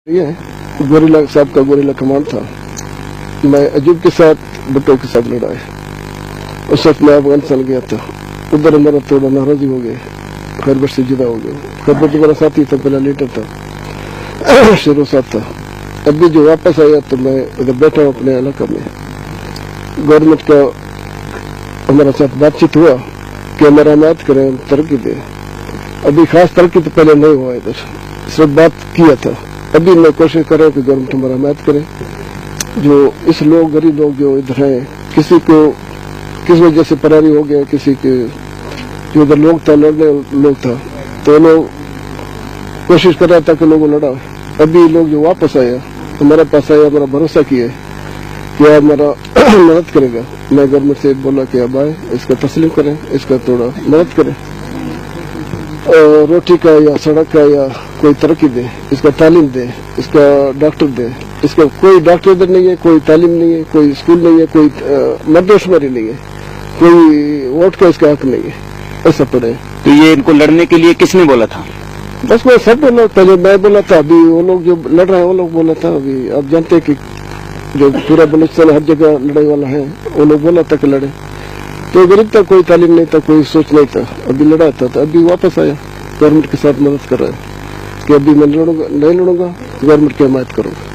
ये गोरिल्ला साहब का गोरिल्ला कमांड था। मैं अजूब के साथ भुट्टो के साथ लड़ा है। उस वक्त मैं अफगानिस्तान गया था। उधर हमारा थोड़ा नाराजी हो गए, खैबर से जुदा हो गया। खैबर जो मेरा साथी था, पहला लीडर था, शेरो साहब था। अभी जो वापस आया तो मैं उधर बैठा हूँ अपने इलाका में। गवर्नमेंट का हमारा साथ बातचीत हुआ कि हमारा मदद करें, तरक्की दे। अभी खास तरक्की तो पहले नहीं हुआ इधर, सिर्फ बात किया था। अभी मैं कोशिश कर रहा हूँ कि गवर्नमेंट हमारा मदद करे। जो इस लोग गरीब लोग जो इधर हैं, किसी को किस वजह से परारी हो गया, किसी के जो इधर लोग था, लड़ने लोग था, तो लोग कोशिश कर रहा था कि लोगों लड़ा। अभी लोग जो वापस आया, हमारे पास आया, हमारा भरोसा किया कि आप हमारा मदद करेगा। मैं गवर्नमेंट से बोला कि अब आए, इसका तस्लीम करें, इसका थोड़ा मदद करें, रोटी का या सड़क का या कोई तरक्की दे, इसका तालीम दे, इसका डॉक्टर दे। इसका कोई डॉक्टर इधर नहीं है, कोई तालीम नहीं है, कोई स्कूल नहीं है, कोई मर्दशुमारी नहीं है, कोई वोट का इसका हक नहीं है, ऐसा पड़े। तो ये इनको लड़ने के लिए किसने बोला था? बस मैं सब बोला, पहले मैं बोला था, अभी वो लोग जो लड़ रहे हैं वो लोग बोला था। अभी आप जानते हैं कि जो पूरा बलूचिस्तान हर जगह लड़ाई वाला है, वो लोग बोला था कि लड़े। तो गरीब था, कोई तालीम नहीं था, कोई सोच नहीं था, अभी लड़ा था। तो अभी वापस आया, गवर्नमेंट के साथ मदद कर रहा है कि अभी मैं लड़ूंगा, नहीं लड़ूंगा, गवर्नमेंट की हिमायत करूंगा।